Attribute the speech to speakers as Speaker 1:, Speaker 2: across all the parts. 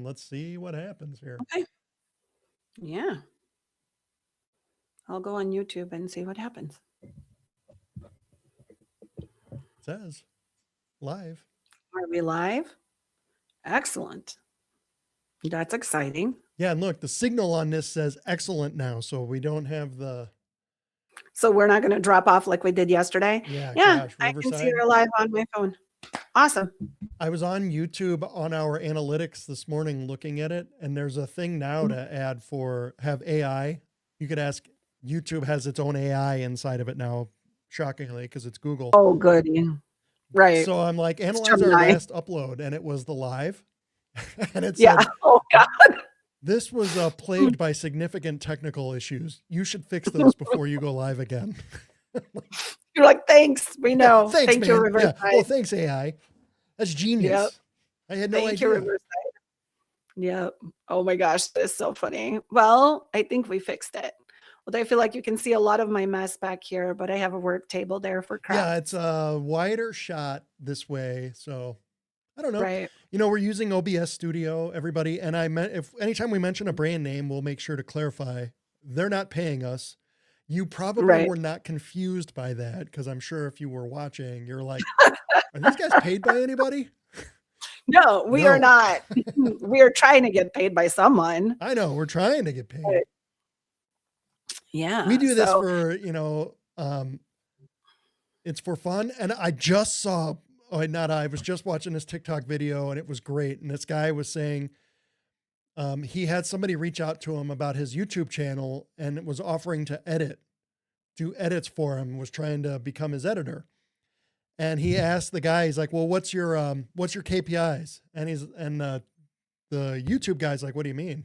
Speaker 1: let's see what happens here.
Speaker 2: Okay. Yeah. I'll go on YouTube and see what happens.
Speaker 1: It says live.
Speaker 2: Are we live? Excellent. That's exciting.
Speaker 1: Yeah, and look, the signal on this says excellent now, so we don't have the
Speaker 2: So we're not going to drop off like we did yesterday.
Speaker 1: yeah,
Speaker 2: Yeah,
Speaker 1: gosh,
Speaker 2: I can see
Speaker 1: Riverside.
Speaker 2: her live on my phone. Awesome.
Speaker 1: I was on YouTube on our analytics this morning looking at it, and there's a thing now to add for have AI. You could ask YouTube has its own AI inside of it now, shockingly, because it's Google.
Speaker 2: Oh, good. Yeah. Right.
Speaker 1: So I'm like,
Speaker 2: It's
Speaker 1: analyze our
Speaker 2: Gemini.
Speaker 1: last upload, and it was the live. And it
Speaker 2: Yeah.
Speaker 1: said,
Speaker 2: Oh, God.
Speaker 1: this was plagued by significant technical issues. You should fix those before you go live again.
Speaker 2: You're like, thanks. We know.
Speaker 1: Yeah, thanks,
Speaker 2: Thank you,
Speaker 1: man.
Speaker 2: Riverside.
Speaker 1: Yeah. Oh, thanks, AI. That's genius.
Speaker 2: Yep.
Speaker 1: I had no
Speaker 2: Thank you,
Speaker 1: idea.
Speaker 2: Riverside. Yep. Oh my gosh, that's so funny. Well, I think we fixed it. Although I feel like you can see a lot of my mess back here, but I have a work table there for crap.
Speaker 1: Yeah, it's a wider shot this way. So I don't know.
Speaker 2: Right.
Speaker 1: You know, we're using OBS Studio, everybody. And I meant if anytime we mention a brand name, we'll make sure to clarify they're not paying us. You probably
Speaker 2: Right.
Speaker 1: were not confused by that, because I'm sure if you were watching, you're like, are these guys paid by anybody?
Speaker 2: No, we are
Speaker 1: No.
Speaker 2: not. We are trying to get paid by someone.
Speaker 1: I know, we're trying to get paid.
Speaker 2: Right. Yeah.
Speaker 1: We do this
Speaker 2: so
Speaker 1: for, you know, it's for fun. And I just saw, I was just watching this TikTok video and it was great. And this guy was saying, he had somebody reach out to him about his YouTube channel and was offering to do edits for him, was trying to become his editor. And he asked the guy, he's like, well, what's your KPIs? And the YouTube guy's like, what do you mean?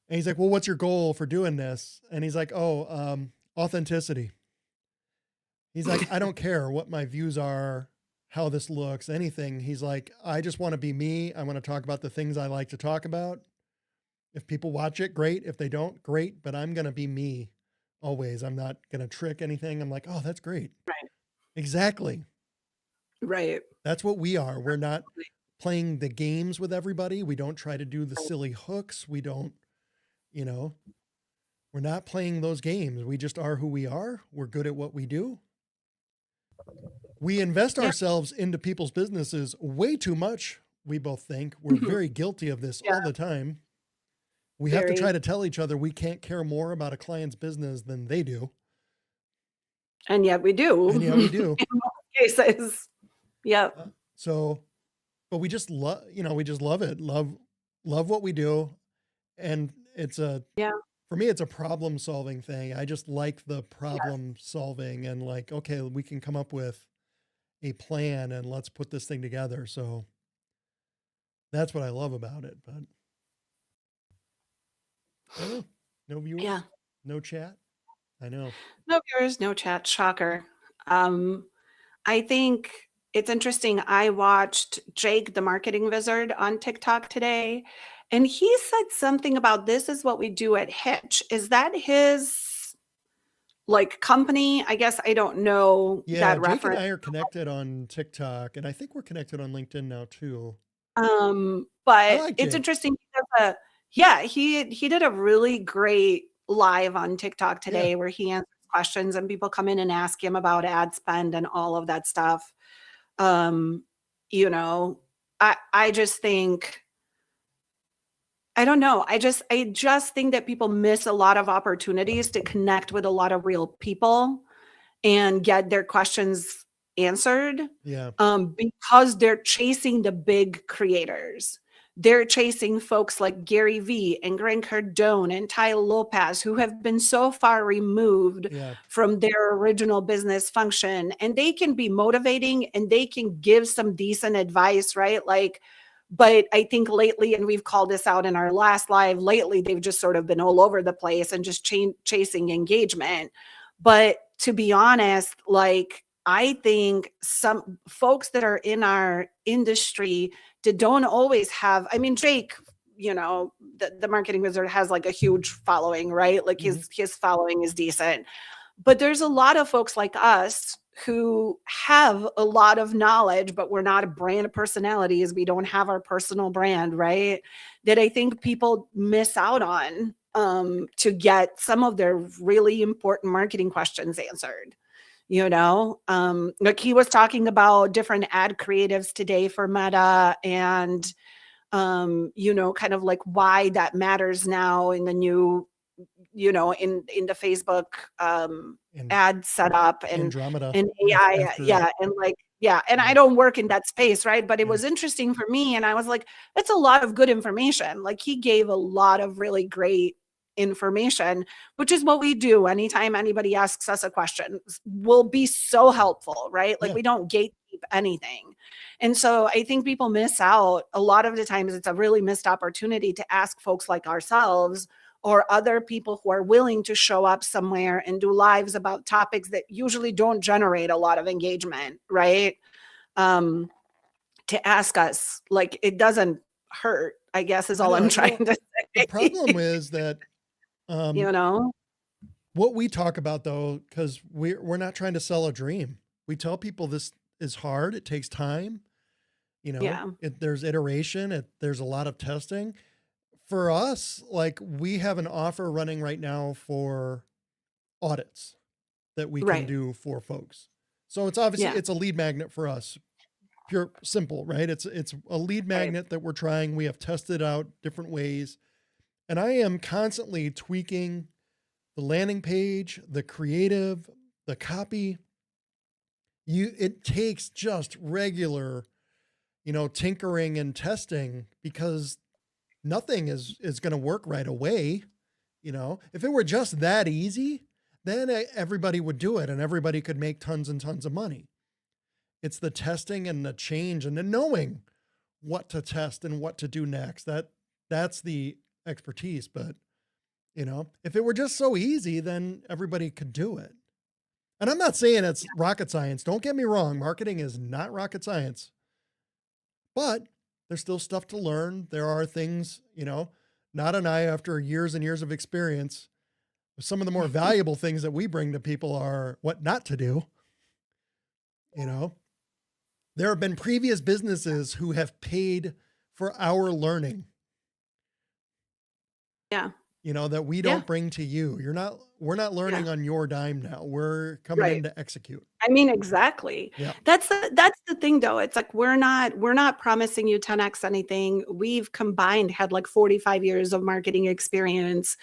Speaker 1: And he's like, well, what's your goal for doing this? And he's like, authenticity. He's like, I don't care what my views are, how this looks, anything. He's like, I just want to be me. I want to talk about the things I like to talk about. If people watch it, great. If they don't, great. But I'm going to be me always. I'm not going to trick anything. I'm like, oh, that's great.
Speaker 2: Right.
Speaker 1: Exactly.
Speaker 2: Right.
Speaker 1: That's what we are. We're not playing the games with everybody. We don't try to do the silly hooks. We don't, you know, we're not playing those games. We just are who we are. We're good at what we do. We invest ourselves into people's businesses way too much. We both think we're very guilty of this all the time. We have to try to tell each other we can't care more about a client's business than they do.
Speaker 2: And yet we do.
Speaker 1: And yet we do.
Speaker 2: In most cases. Yep.
Speaker 1: So, but we just love, you know, we just love it. Love what we do. And it's for me, it's a problem solving thing. I just like the problem solving and like, okay, we can come up with a plan and let's put this thing together. So that's what I love about it. But I don't know. No viewers, no chat. I know.
Speaker 2: No viewers, no chat. Shocker. I think it's interesting. I watched Jake, the marketing wizard, on TikTok today, and he said something about this is what we do at Hitch. Is that his like company? I guess I don't know
Speaker 1: Yeah,
Speaker 2: that
Speaker 1: Jake
Speaker 2: reference.
Speaker 1: and I are connected on TikTok, and I think we're connected on LinkedIn now too.
Speaker 2: But
Speaker 1: like
Speaker 2: it's
Speaker 1: Jake.
Speaker 2: interesting. He did a really great live on TikTok today where he answers questions and people come in and ask him about ad spend and all of that stuff. You know, I just think, I don't know. I just think that people miss a lot of opportunities to connect with a lot of real people and get their questions answered.
Speaker 1: Yeah.
Speaker 2: Because they're chasing the big creators. They're chasing folks like Gary Vee and Grant Cardone and Tai Lopez, who have been so far removed from their original business function. And they can be motivating and they can give some decent advice, right? Like, but I think lately, and we've called this out in our last live, lately, they've just sort of been all over the place and just chasing engagement. But to be honest, like, I think some folks that are in our industry that don't always have, I mean, Jake, you know, the marketing wizard has like a huge following, right? Like his following is decent. But there's a lot of folks like us who have a lot of knowledge, but we're not a brand personalities. We don't have our personal brand, right? That I think people miss out on to get some of their really important marketing questions answered. Like he was talking about different ad creatives today for Meta and kind of like why that matters now in the new, in the Facebook ad setup and
Speaker 1: Andromeda
Speaker 2: and AI.
Speaker 1: after,
Speaker 2: Yeah. And like, yeah. And I don't work in that space, right? But it was interesting for me. And I was like, that's a lot of good information. Like he gave a lot of really great information, which is what we do anytime anybody asks us a question. Will be so helpful, right? Like we don't gatekeep anything. And so I think people miss out a lot of the times. It's a really missed opportunity to ask folks like ourselves or other people who are willing to show up somewhere and do lives about topics that usually don't generate a lot of engagement, right? To ask us, like, it doesn't hurt, I guess is all I'm trying to say.
Speaker 1: The problem is that, what we talk about though, because we're not trying to sell a dream. We tell people this is hard. It takes time. There's iteration. There's a lot of testing. For us, like we have an offer running right now for audits that we can do for folks. So it's obviously it's a lead magnet for us. Pure simple, right? It's a lead magnet that we're trying. We have tested out different ways. And I am constantly tweaking the landing page, the creative, the copy. It takes just regular, tinkering and testing because nothing is going to work right away. If it were just that easy, then everybody would do it and everybody could make tons and tons of money. It's the testing and the change and the knowing what to test and what to do next. That's the expertise. But, if it were just so easy, then everybody could do it. And I'm not saying it's rocket science. Don't get me wrong. Marketing is not rocket science, but there's still stuff to learn. There are things, Nada and I, after years and years of experience, some of the more valuable things that we bring to people are what not to do. There have been previous businesses who have paid for our learning.
Speaker 2: Yeah.
Speaker 1: That we don't bring to you. We're not learning on your dime now. We're coming in to execute.
Speaker 2: I mean, exactly.
Speaker 1: Yeah.
Speaker 2: That's the thing though. It's like, we're not promising you 10x anything. We've combined had like 45 years of marketing experience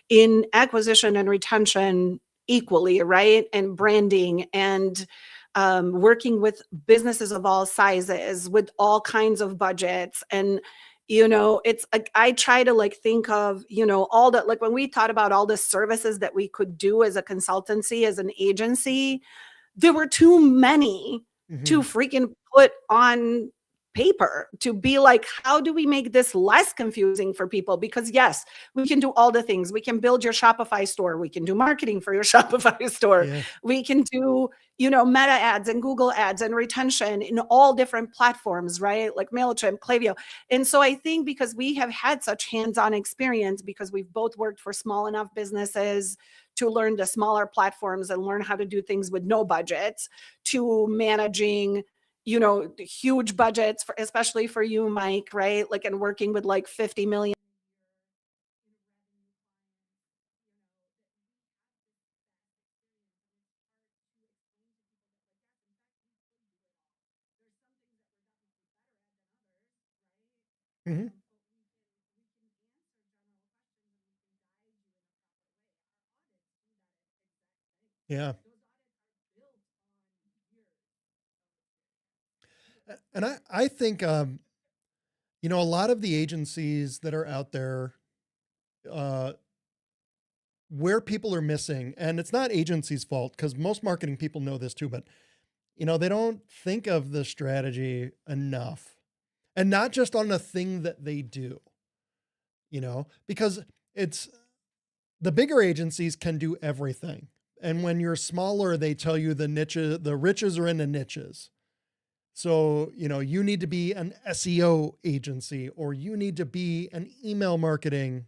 Speaker 2: in acquisition and retention equally, right? And branding and working with businesses of all sizes with all kinds of budgets. And it's like, I try to like think of, all that, like when we thought about all the services that we could do as a consultancy, as an agency, there were too many to freaking put on paper to be like, how do we make this less confusing for people? Because yes, we can do all the things. We can build your Shopify store. We can do marketing for your Shopify store. Yeah. We can do, Meta ads and Google ads and retention in all different platforms, right? Like MailChimp, Klaviyo. And so I think because we have had such hands-on experience, because we've both worked for small enough businesses to learn the smaller platforms and learn how to do things with no budgets, to managing huge budgets, especially for you, Mike, right? Like, and working with like 50 million.
Speaker 1: Mm-hmm. Yeah. And I think, a lot of the agencies that are out there, where people are missing, and it's not agency's fault because most marketing people know this too, but they don't think of the strategy enough, and not just on the thing that they do, because it's the bigger agencies can do everything. And when you're smaller, they tell you the riches are in the niches. So, you need to be an SEO agency, or you need to be an email marketing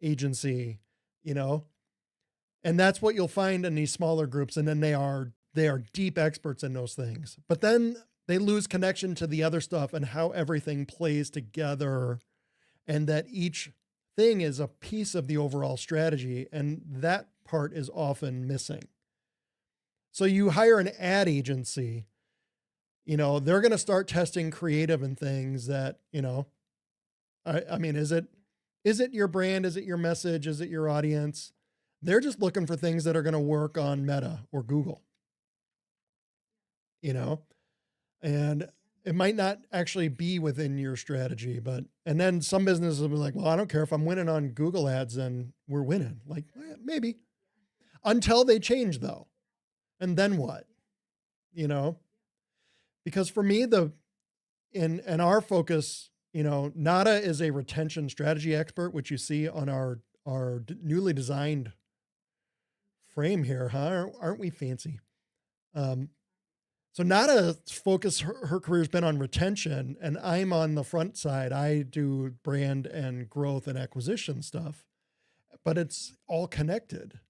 Speaker 1: agency, and that's what you'll find in these smaller groups. And then they are They are deep experts in those things. But then they lose connection to the other stuff and how everything plays together, and that each thing is a piece of the overall strategy. And that part is often missing. So you hire an ad agency, they're going to start testing creative and things that, I mean, is it your brand? Is it your message? Is it your audience? They're just looking for things that are going to work on Meta or Google, and it might not actually be within your strategy, and then some businesses will be like, well, I don't care if I'm winning on Google ads, then we're winning. Like, maybe, until they change though. And then what, because for me, in our focus, Nada is a retention strategy expert, which you see on our newly designed frame here, huh? Aren't we fancy? So Nada's focus, her career has been on retention, and I'm on the front side. I do brand and growth and acquisition stuff, but it's all connected,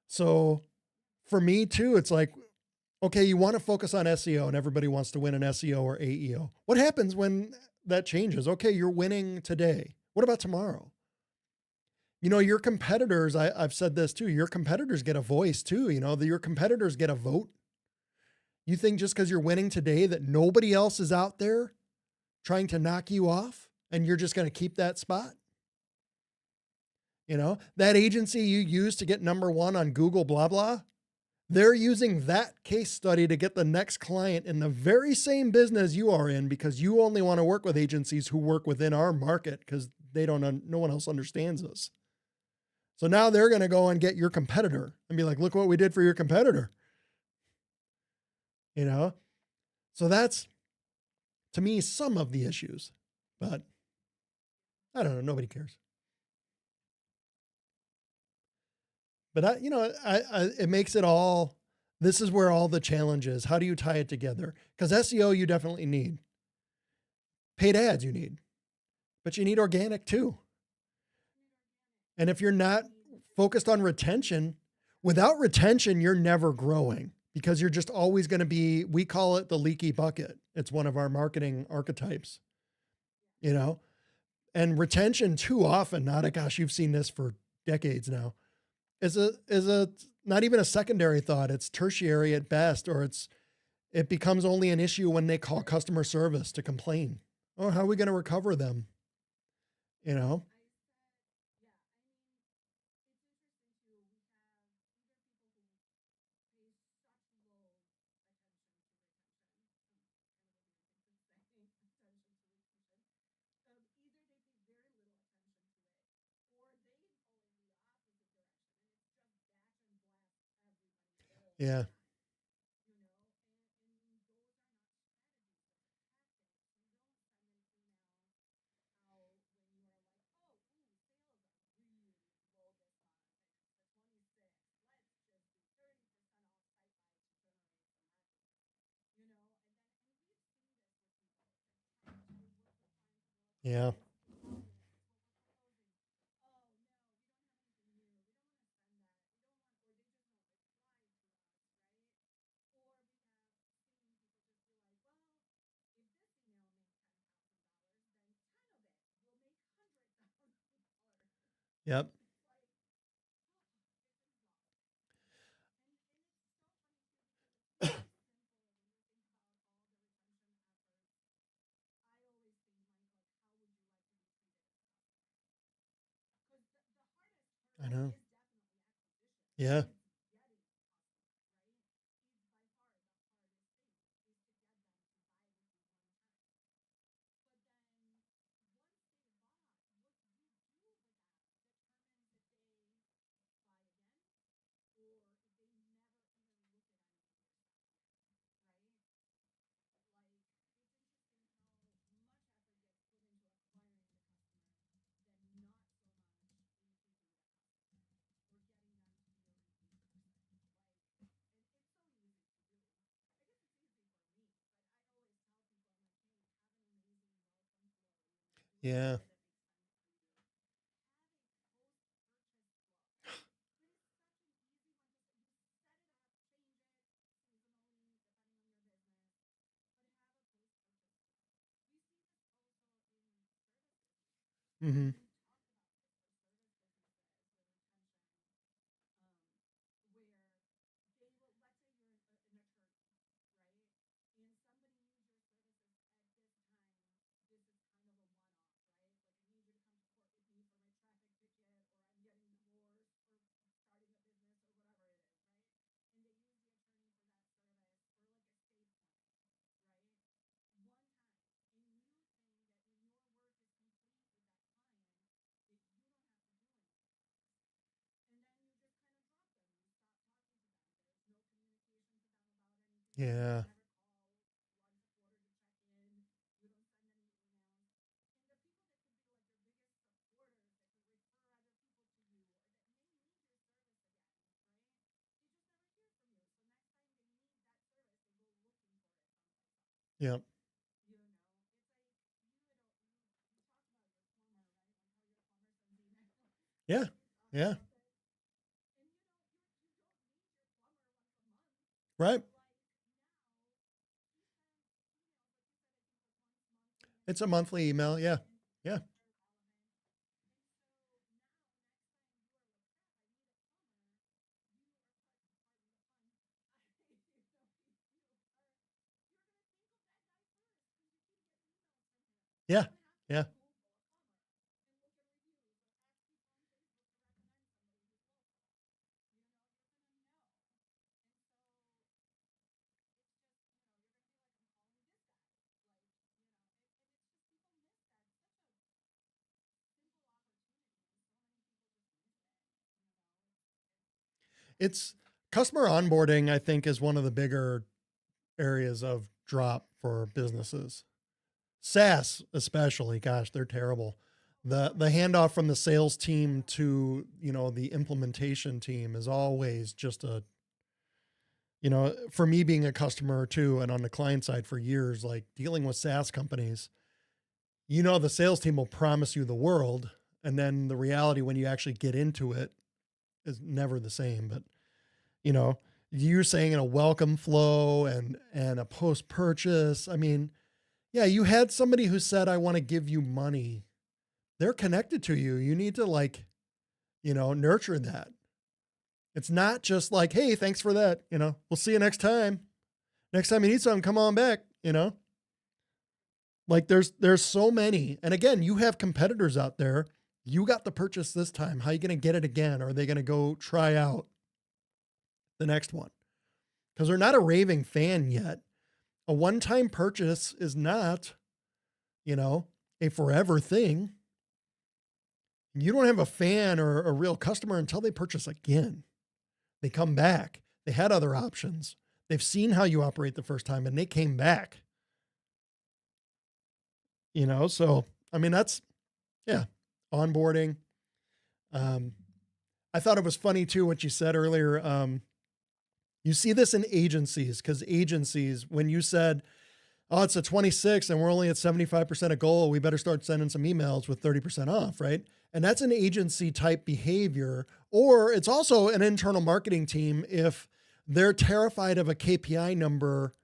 Speaker 1: So for me too, it's like, okay, you want to focus on SEO and everybody wants to win an SEO or AEO. What happens when that changes? Okay, you're winning today. What about tomorrow? Your competitors, I've said this too, your competitors get a voice too. Your competitors get a vote. You think just because you're winning today that nobody else is out there trying to knock you off and you're just going to keep that spot? That agency you use to get number one on Google, blah, blah, they're using that case study to get the next client in the very same business you are in, because you only want to work with agencies who work within our market because no one else understands us. So now they're going to go and get your competitor and be like, look what we did for your competitor. So that's, to me, some of the issues, but I don't know. Nobody cares. But it makes it all, this is where all the challenge is. How do you tie it together? Because SEO, you definitely need. Paid ads, you need. But you need organic too. And if you're not focused on retention, without retention, you're never growing, because you're just always going to be, we call it the leaky bucket. It's one of our marketing archetypes, and retention too often, gosh, you've seen this for decades now, is a not even a secondary thought. It's tertiary at best, or it becomes only an issue when they call customer service to complain. Oh, how are we going to recover them? Yeah. Yeah. Yep. I know. Yeah. Yeah. Mm-hmm. Yeah. Yeah. Yeah. Yeah. Right. It's a monthly email. Yeah. Yeah. Yeah. Yeah. It's customer onboarding, I think, is one of the bigger areas of drop for businesses. SaaS, especially, gosh, they're terrible. The handoff from the sales team to, the implementation team is always just for me being a customer too, and on the client side for years, like dealing with SaaS companies, the sales team will promise you the world. And then the reality when you actually get into it is never the same. But, you know, you're saying in a welcome flow and a post purchase. I mean, yeah, you had somebody who said, I want to give you money. They're connected to you. You need to nurture that. It's not just like, hey, thanks for that. We'll see you next time. Next time you need something, come on back. Like there's so many. And again, you have competitors out there. You got the purchase this time. How are you going to get it again? Are they going to go try out the next one? Because they're not a raving fan yet. A one-time purchase is not, a forever thing. You don't have a fan or a real customer until they purchase again. They come back. They had other options. They've seen how you operate the first time and they came back. So I mean yeah, onboarding. I thought it was funny too what you said earlier. You see this in agencies because agencies, when you said, oh, it's a 26 and we're only at 75% of goal, we better start sending some emails with 30% off, right? And that's an agency type behavior, or it's also an internal marketing team if they're terrified of a KPI number.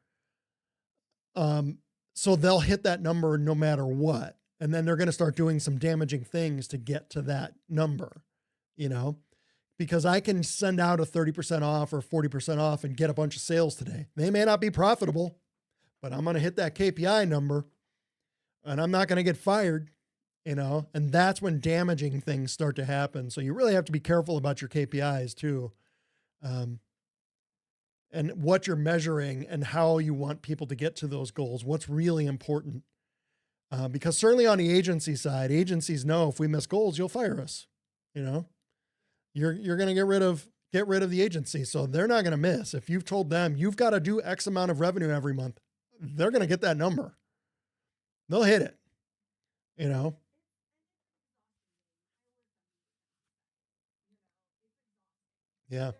Speaker 1: So they'll hit that number no matter what. And then they're going to start doing some damaging things to get to that number, because I can send out a 30% off or 40% off and get a bunch of sales today. They may not be profitable, but I'm going to hit that KPI number and I'm not going to get fired, and that's when damaging things start to happen. So you really have to be careful about your KPIs too. And what you're measuring and how you want people to get to those goals. What's really important. Because certainly on the agency side, agencies know if we miss goals, you'll fire us. You're going to get rid of the agency. So they're not going to miss. If you've told them you've got to do X amount of revenue every month, they're going to get that number. They'll hit it, you know? Yeah.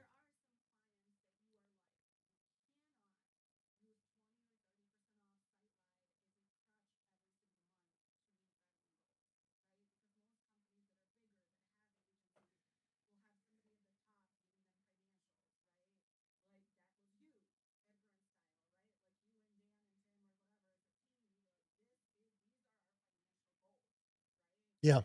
Speaker 1: Yeah.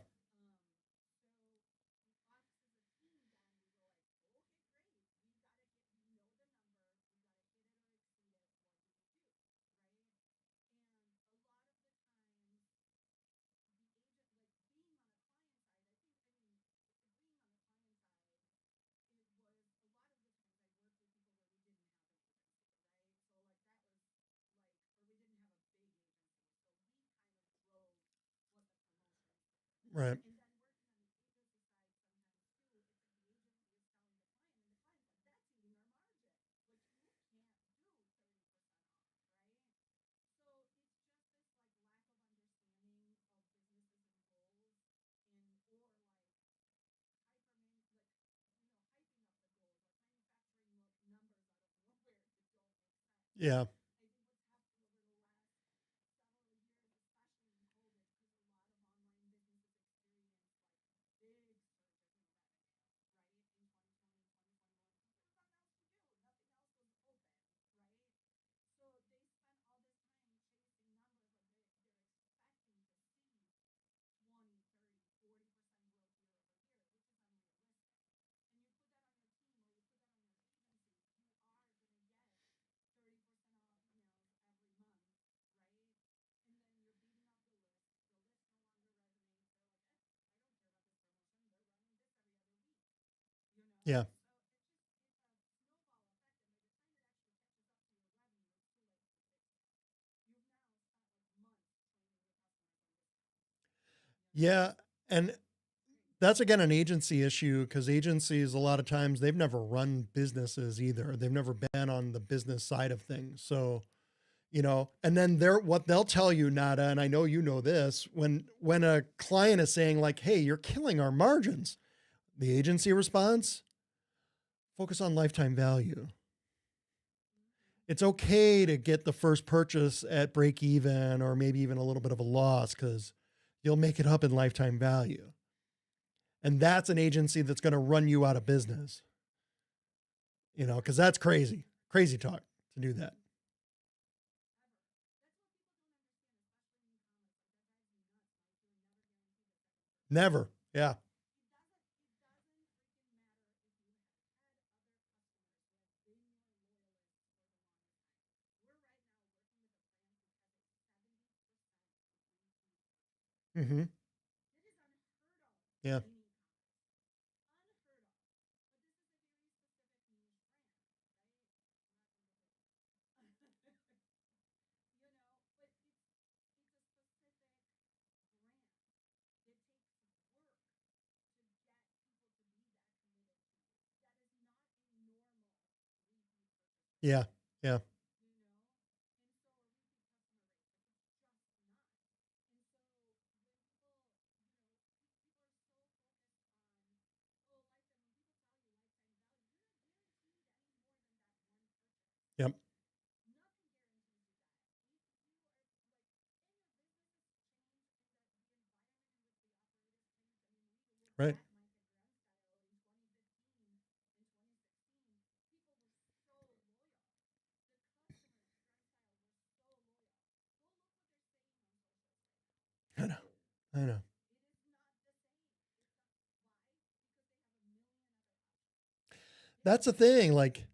Speaker 1: Right. Yeah. Yeah. Yeah. And that's again an agency issue because agencies, a lot of times, they've never run businesses either. They've never been on the business side of things. So, and then what they'll tell you, Nada, and I know you know this, when a client is saying like, "Hey, you're killing our margins," the agency response, focus on lifetime value. It's okay to get the first purchase at break even or maybe even a little bit of a loss because you'll make it up in lifetime value. And that's an agency that's going to run you out of business, because that's crazy, crazy talk to do that. Never. Yeah. Mm-hmm. Yeah. Yeah. Yeah. Yep. Right. I know. I know. That's the thing. Like,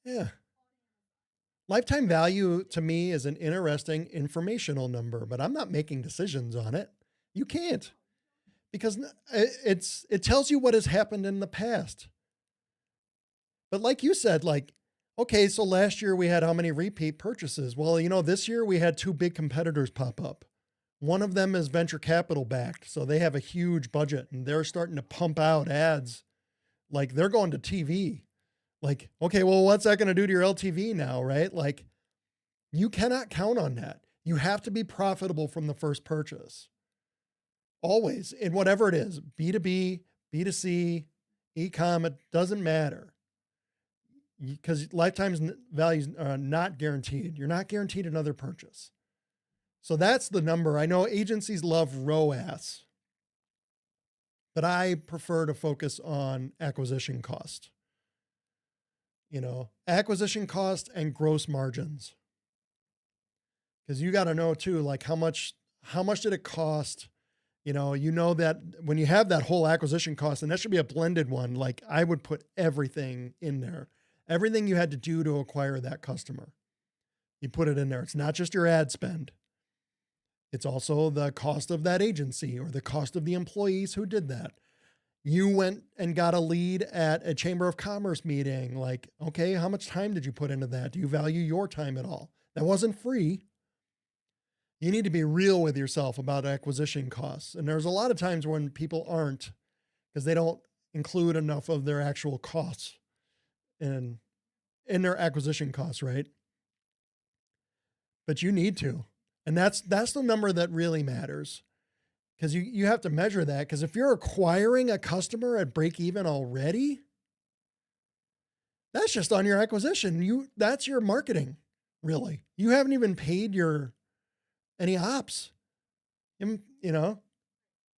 Speaker 1: yeah. Lifetime value to me is an interesting informational number, but I'm not making decisions on it. You can't because it tells you what has happened in the past. But like you said, like, okay, so last year we had how many repeat purchases? Well, this year we had two big competitors pop up. One of them is venture capital backed, so they have a huge budget and they're starting to pump out ads. Like they're going to TV. Like, okay, well, what's that going to do to your LTV now, right? Like, you cannot count on that. You have to be profitable from the first purchase. Always, in whatever it is, B2B, B2C, e-com, it doesn't matter. Because lifetime values are not guaranteed. You're not guaranteed another purchase. So that's the number. I know agencies love ROAS, but I prefer to focus on acquisition cost. Acquisition cost and gross margins. Because you got to know too, like how much did it cost? That when you have that whole acquisition cost, and that should be a blended one, like I would put everything in there. Everything you had to do to acquire that customer. You put it in there. It's not just your ad spend. It's also the cost of that agency or the cost of the employees who did that. You went and got a lead at a Chamber of Commerce meeting. Like, okay, how much time did you put into that? Do you value your time at all? That wasn't free. You need to be real with yourself about acquisition costs. And there's a lot of times when people aren't because they don't include enough of their actual costs in their acquisition costs, right? But you need to. And that's the number that really matters. Because you have to measure that. Because if you're acquiring a customer at break even already, that's just on your acquisition. That's your marketing, really. You haven't even paid any ops. You know,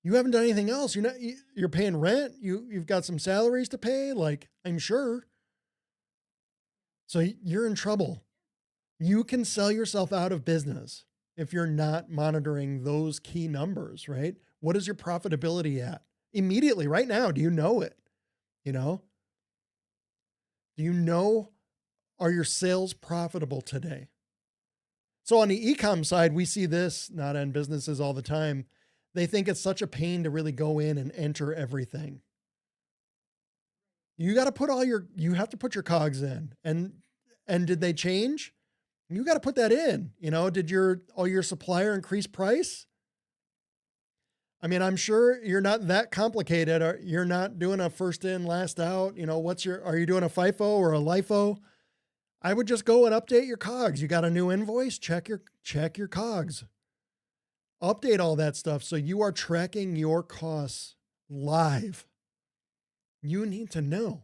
Speaker 1: you haven't done anything else. You're paying rent. You've got some salaries to pay, like, I'm sure. So you're in trouble. You can sell yourself out of business if you're not monitoring those key numbers, right? What is your profitability at? Immediately, right now, do you know it? You know? Do you know, are your sales profitable today? So on the e-com side, we see this not in businesses all the time. They think it's such a pain to really go in and enter everything. You got to put you have to put your cogs in. And did they change? You got to put that in. You know, did your supplier increase price? I mean, I'm sure you're not that complicated. Or you're not doing a first in, last out. You know, are you doing a FIFO or a LIFO? I would just go and update your cogs. You got a new invoice? Check your cogs. Update all that stuff so you are tracking your costs live. You need to know.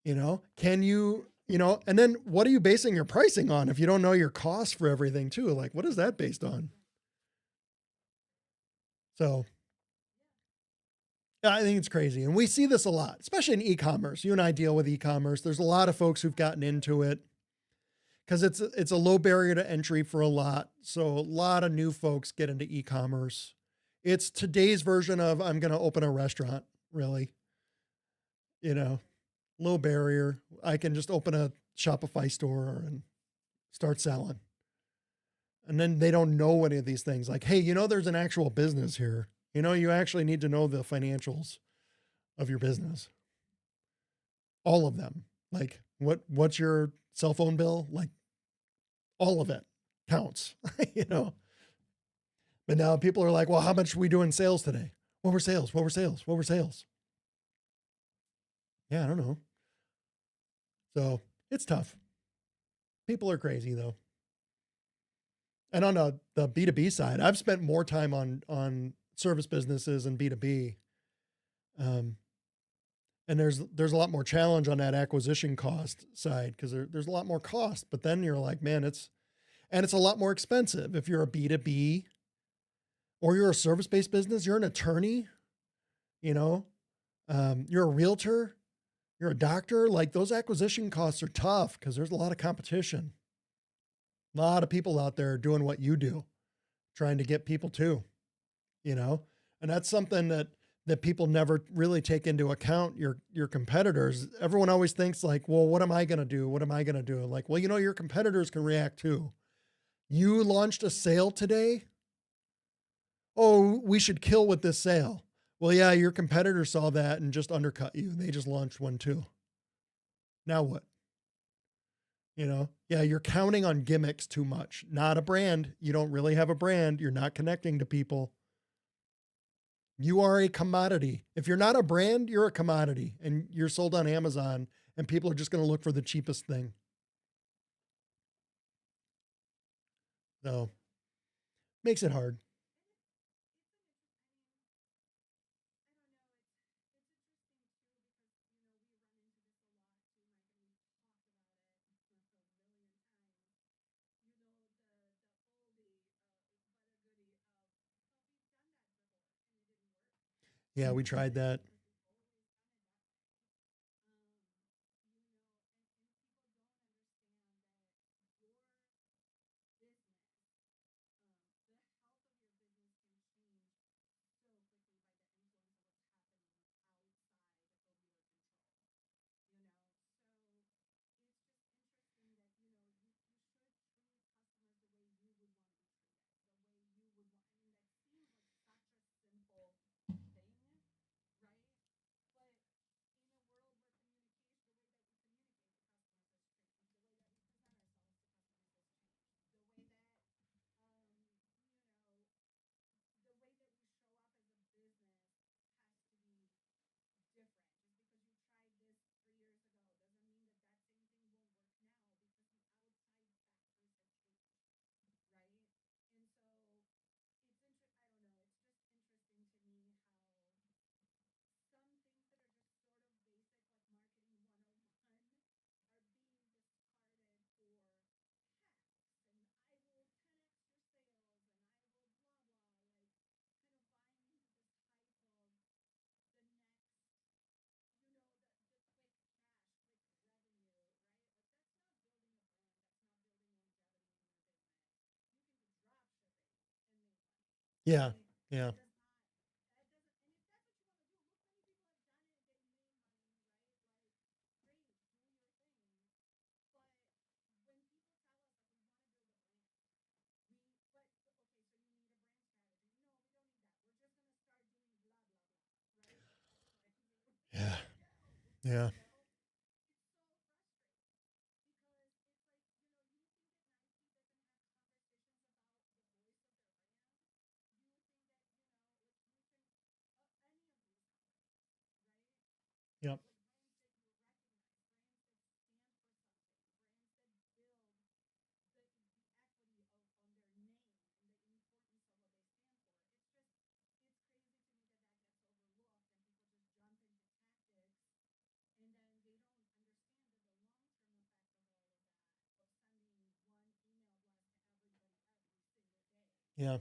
Speaker 1: You know, and then what are you basing your pricing on if you don't know your costs for everything too? Like, what is that based on? So I think it's crazy. And we see this a lot, especially in e-commerce. You and I deal with e-commerce. There's a lot of folks who've gotten into it because it's a low barrier to entry for a lot. So a lot of new folks get into e-commerce. It's today's version of I'm going to open a restaurant, really. You know, low barrier. I can just open a Shopify store and start selling. And then they don't know any of these things. Like, hey, there's an actual business here. You actually need to know the financials of your business. All of them. Like, what's your cell phone bill? Like, all of it counts, But now people are like, well, how much are we doing sales today? What were sales? What were sales? What were sales? Yeah, I don't know. So it's tough. People are crazy though. And on the B2B side, I've spent more time on service businesses and B2B. And there's a lot more challenge on that acquisition cost side because there's a lot more cost. But then you're like, man, it's a lot more expensive if you're a B2B or you're a service-based business. You're an attorney, you're a realtor, you're a doctor. Like those acquisition costs are tough because there's a lot of competition. A lot of people out there doing what you do, trying to get people too, and that's something that people never really take into account. Your competitors. Everyone always thinks like, well, what am I going to do? What am I going to do? Like, well, your competitors can react too. You launched a sale today. Oh, we should kill with this sale. Well, yeah, your competitor saw that and just undercut you. They just launched one too. Now what? Yeah, you're counting on gimmicks too much. Not a brand. You don't really have a brand. You're not connecting to people. You are a commodity. If you're not a brand, you're a commodity and you're sold on Amazon and people are just going to look for the cheapest thing. So makes it hard. Yeah, we tried that. Yeah. Yeah. Yeah. Yeah. Yep. Yeah.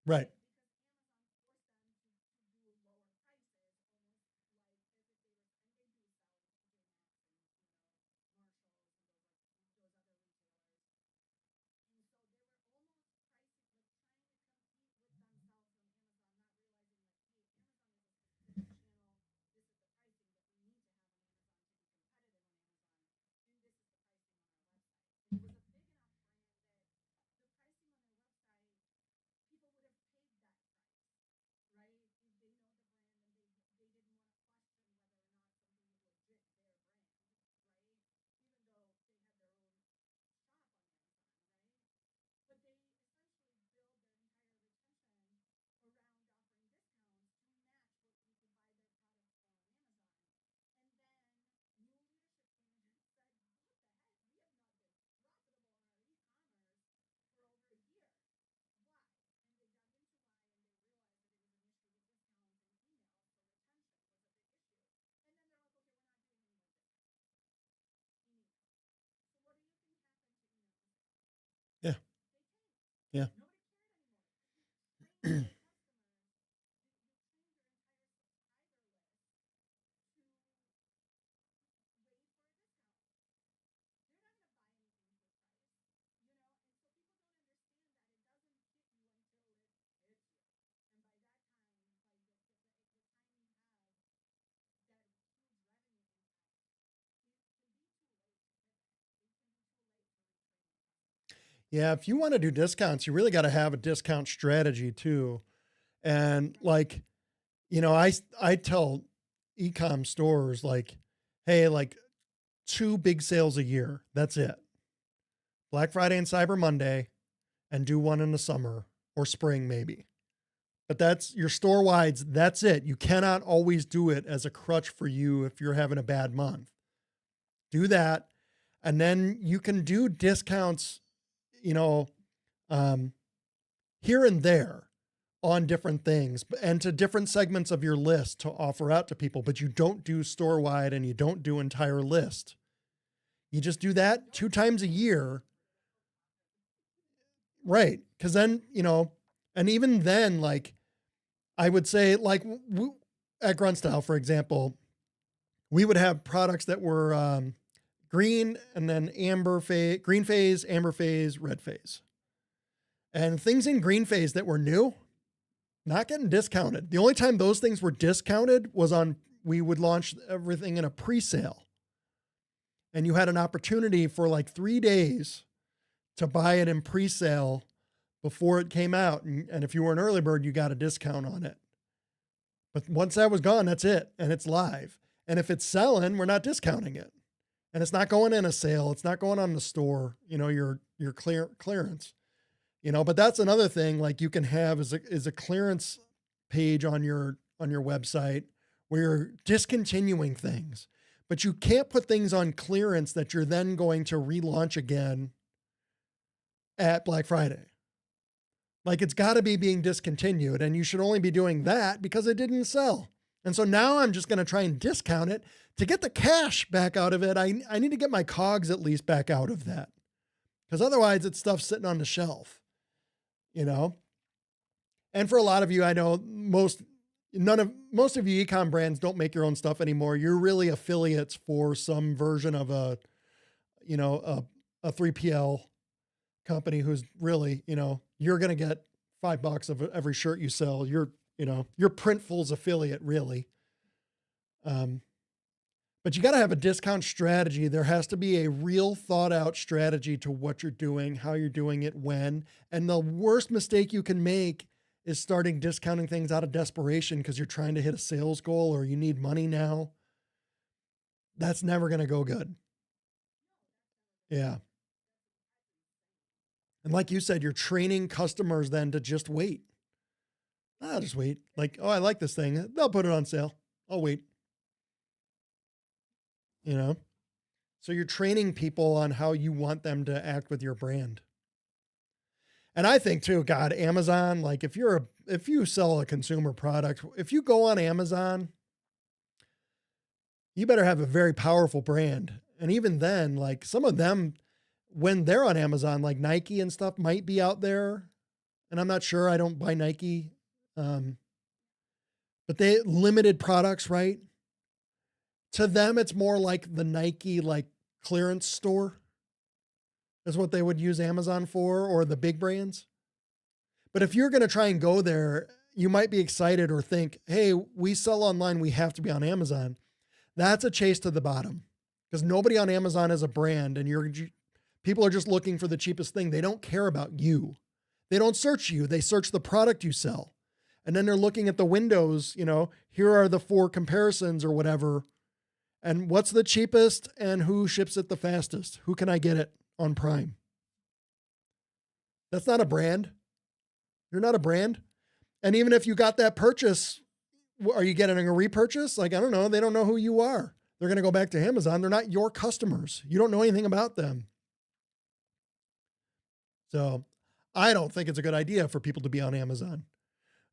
Speaker 1: Right. Yeah. Yeah. Yeah. If you want to do discounts, you really got to have a discount strategy too. And like, I tell ecom stores like, hey, like 2 big sales a year. That's it. Black Friday and Cyber Monday, and do one in the summer or spring maybe. But that's your store wides. That's it. You cannot always do it as a crutch for you if you're having a bad month. Do that. And then you can do discounts, you know, um, here and there on different things and to different segments of your list to offer out to people, but you don't do store wide and you don't do entire list. You just do that 2 times a year. Right. Cause then, and even then, like I would say, like at Grunt Style, for example, we would have products that were green and then green phase, amber phase, red phase. And things in green phase that were new, not getting discounted. The only time those things were discounted was we would launch everything in a pre-sale. And you had an opportunity for like 3 days to buy it in pre-sale before it came out. And if you were an early bird, you got a discount on it. But once that was gone, that's it. And it's live. And if it's selling, we're not discounting it. And it's not going in a sale. It's not going on the store, your clearance. But that's another thing like you can have is a clearance page on your website where you're discontinuing things, but you can't put things on clearance that you're then going to relaunch again at Black Friday. Like it's got to be being discontinued, and you should only be doing that because it didn't sell. And so now I'm just going to try and discount it to get the cash back out of it. I need to get my cogs at least back out of that, because otherwise it's stuff sitting on the shelf, And for a lot of you, I know most of you ecom brands don't make your own stuff anymore. You're really affiliates for some version of a 3PL company who's really, you're going to get $5 of every shirt you sell. You're Printful's affiliate really. But you got to have a discount strategy. There has to be a real thought out strategy to what you're doing, how you're doing it, when. And the worst mistake you can make is starting discounting things out of desperation because you're trying to hit a sales goal or you need money now. That's never going to go good. Yeah. And like you said, you're training customers then to just wait. I'll just wait. Like, oh, I like this thing. They'll put it on sale. I'll wait. So you're training people on how you want them to act with your brand. And I think too, God, Amazon, like if you sell a consumer product, if you go on Amazon, you better have a very powerful brand. And even then, like some of them, when they're on Amazon, like Nike and stuff might be out there. And I'm not sure, I don't buy Nike. But they limited products, right? To them, it's more like the Nike, like clearance store is what they would use Amazon for, or the big brands. But if you're going to try and go there, you might be excited or think, hey, we sell online, we have to be on Amazon. That's a chase to the bottom because nobody on Amazon is a brand and people are just looking for the cheapest thing. They don't care about you. They don't search you. They search the product you sell. And then they're looking at the windows, here are the 4 comparisons or whatever. And what's the cheapest and who ships it the fastest? Who can I get it on Prime? That's not a brand. You're not a brand. And even if you got that purchase, are you getting a repurchase? Like, I don't know. They don't know who you are. They're going to go back to Amazon. They're not your customers. You don't know anything about them. So I don't think it's a good idea for people to be on Amazon.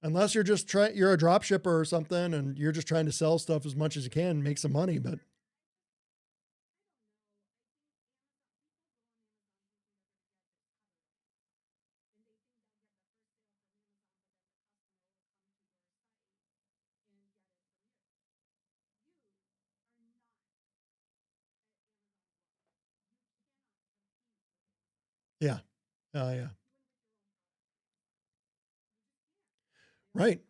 Speaker 1: Unless you're just you're a drop shipper or something and you're just trying to sell stuff as much as you can, make some money. But yeah. Yeah. Right.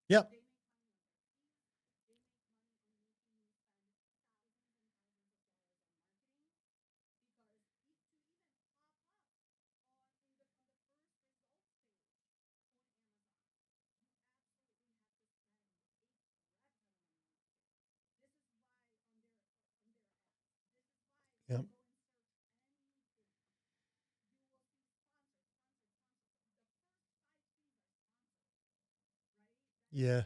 Speaker 1: Yep. Yep. Yeah.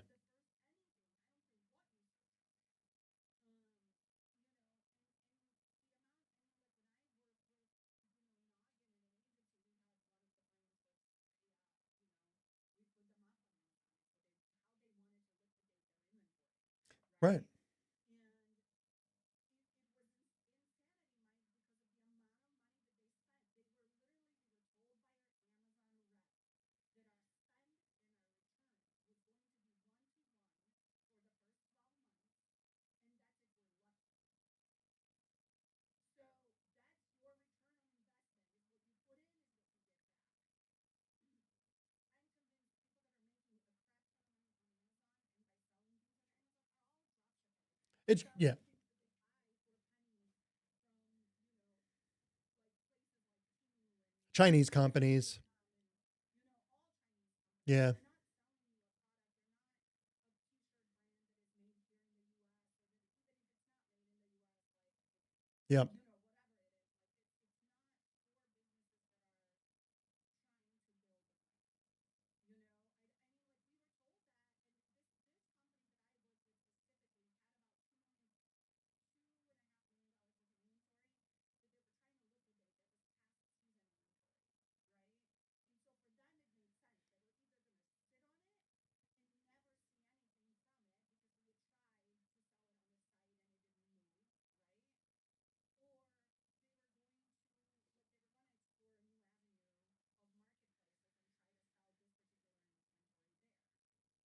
Speaker 1: Right. Yeah. Chinese companies. Yeah. Yep.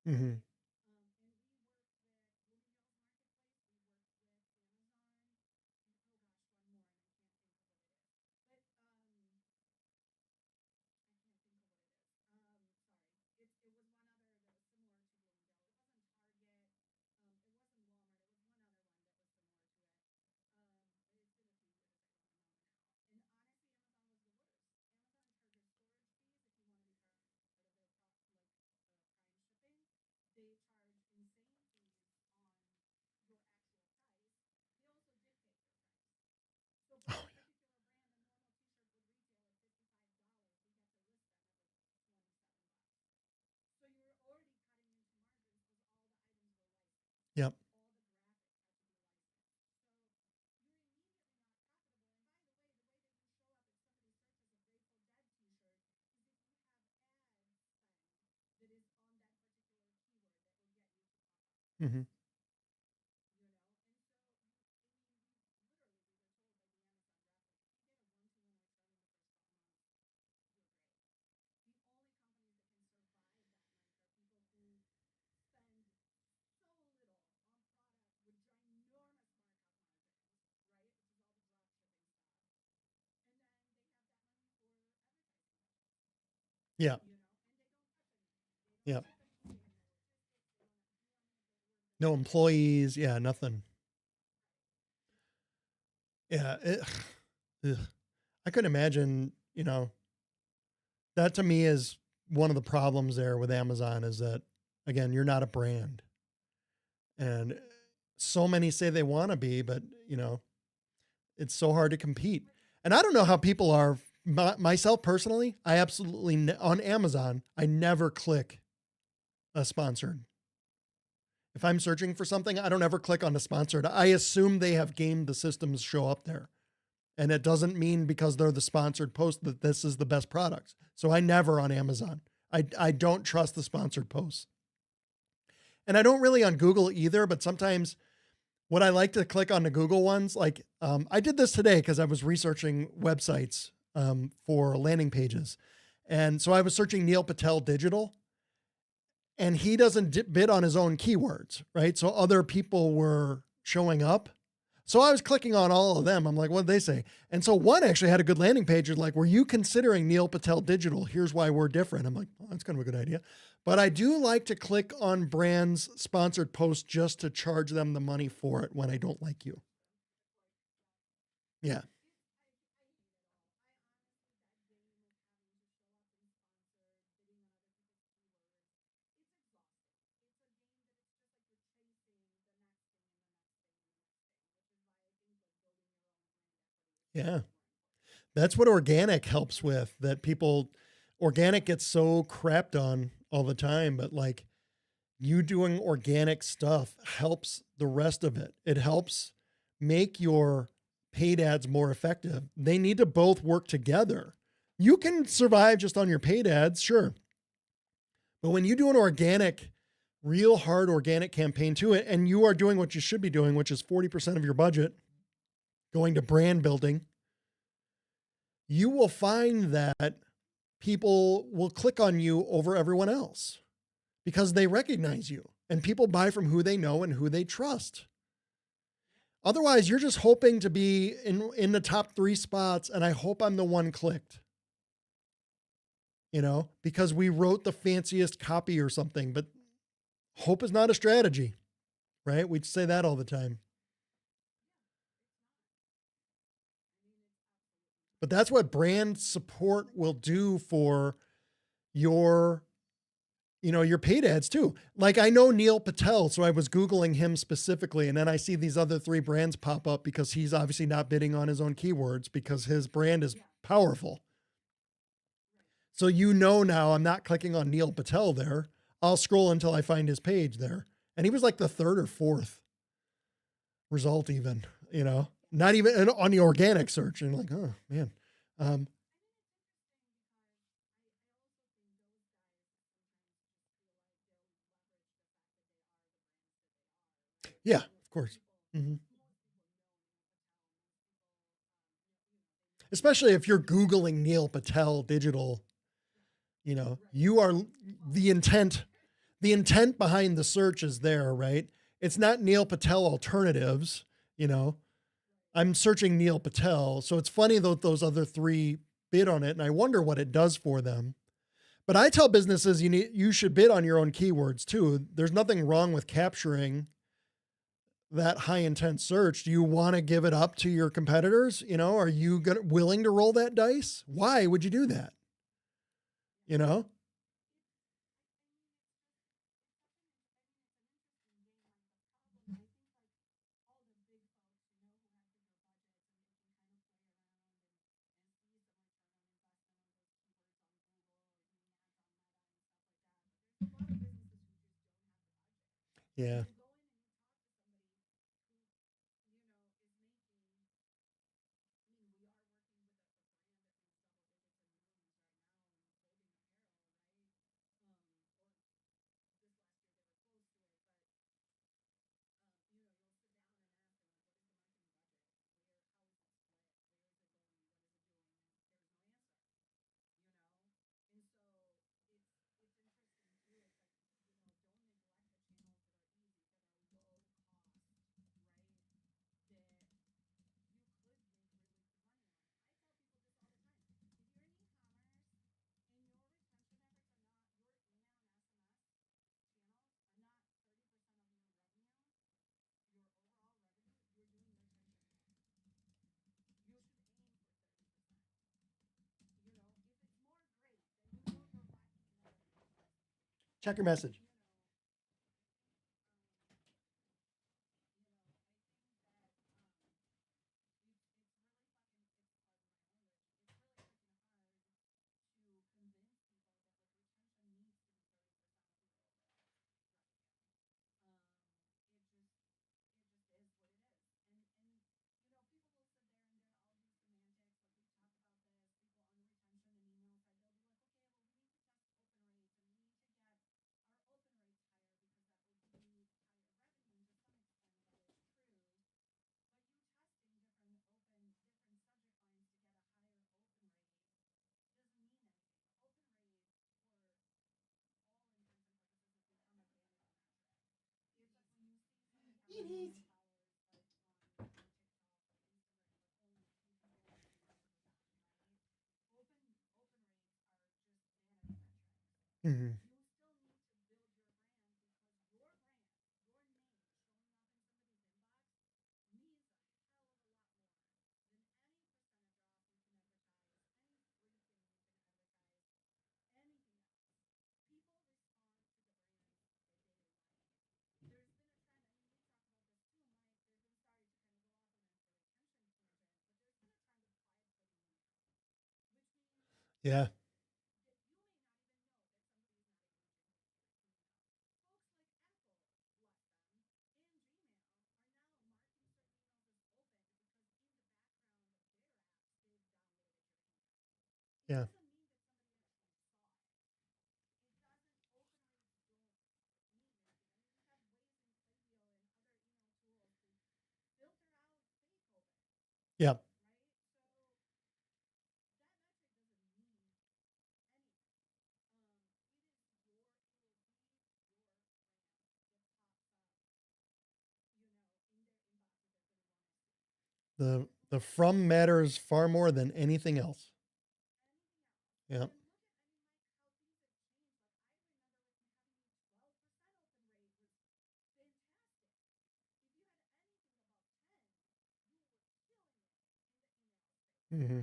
Speaker 1: Mm-hmm. Oh, yeah. Yep. Mm-hmm. Yeah. Yeah. No employees. Yeah. Nothing. Yeah. Ugh. I couldn't imagine, that to me is one of the problems there with Amazon is that, again, you're not a brand. And so many say they want to be, but, it's so hard to compete. And I don't know how people are, myself personally, I absolutely, on Amazon, I never click a sponsored. If I'm searching for something, I don't ever click on a sponsored. I assume they have gamed the systems show up there. And it doesn't mean because they're the sponsored post that this is the best products. So I never on Amazon. I don't trust the sponsored posts. And I don't really on Google either, but sometimes what I like to click on the Google ones, like I did this today because I was researching websites for landing pages. And so I was searching Neil Patel Digital, and he doesn't bid on his own keywords, right? So other people were showing up. So I was clicking on all of them. I'm like, what did they say? And so one actually had a good landing page. Like, were you considering Neil Patel Digital? Here's why we're different. I'm like, well, that's kind of a good idea. But I do like to click on brands' sponsored posts just to charge them the money for it when I don't like you. Yeah. Yeah. That's what organic helps with, that people, organic gets so crapped on all the time, but like you doing organic stuff helps the rest of it. It helps make your paid ads more effective. They need to both work together. You can survive just on your paid ads, sure. But when you do an organic, real hard organic campaign to it, and you are doing what you should be doing, which is 40% of your budget going to brand building, you will find that people will click on you over everyone else because they recognize you, and people buy from who they know and who they trust. Otherwise, you're just hoping to be in the top 3 spots, and I hope I'm the one clicked, because we wrote the fanciest copy or something. But hope is not a strategy, right? We say that all the time. But that's what brand support will do for your, your paid ads too. Like I know Neil Patel, so I was Googling him specifically, and then I see these other 3 brands pop up because he's obviously not bidding on his own keywords because his brand is powerful. So now I'm not clicking on Neil Patel there. I'll scroll until I find his page there. And he was like the 3rd or 4th result even, not even on the organic search. And like, oh man. Yeah, of course. Mm-hmm. Especially if you're Googling Neil Patel digital, you are the intent behind the search is there, right? It's not Neil Patel alternatives, I'm searching Neil Patel. So it's funny that those other 3 bid on it. And I wonder what it does for them. But I tell businesses you should bid on your own keywords too. There's nothing wrong with capturing that high intent search. Do you want to give it up to your competitors? Are you willing to roll that dice? Why would you do that? Yeah. Check your message. Mm-hmm. Yeah. Yeah. Yeah. The from matters far more than anything else. Yeah. Mm-hmm.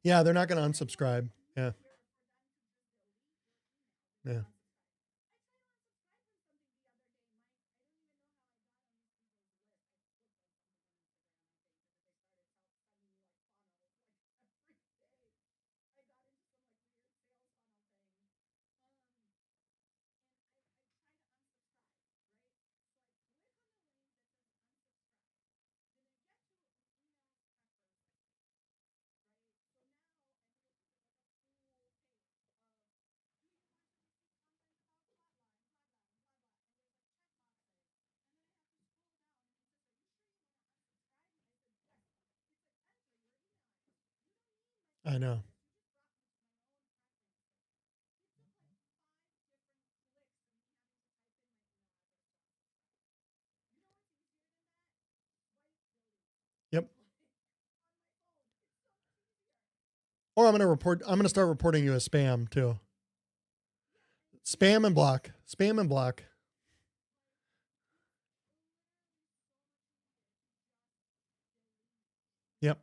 Speaker 1: Yeah, they're not going to unsubscribe. Yeah. Yeah. I know. Yep. Or I'm going to start reporting you as spam too. Spam and block. Spam and block. Yep.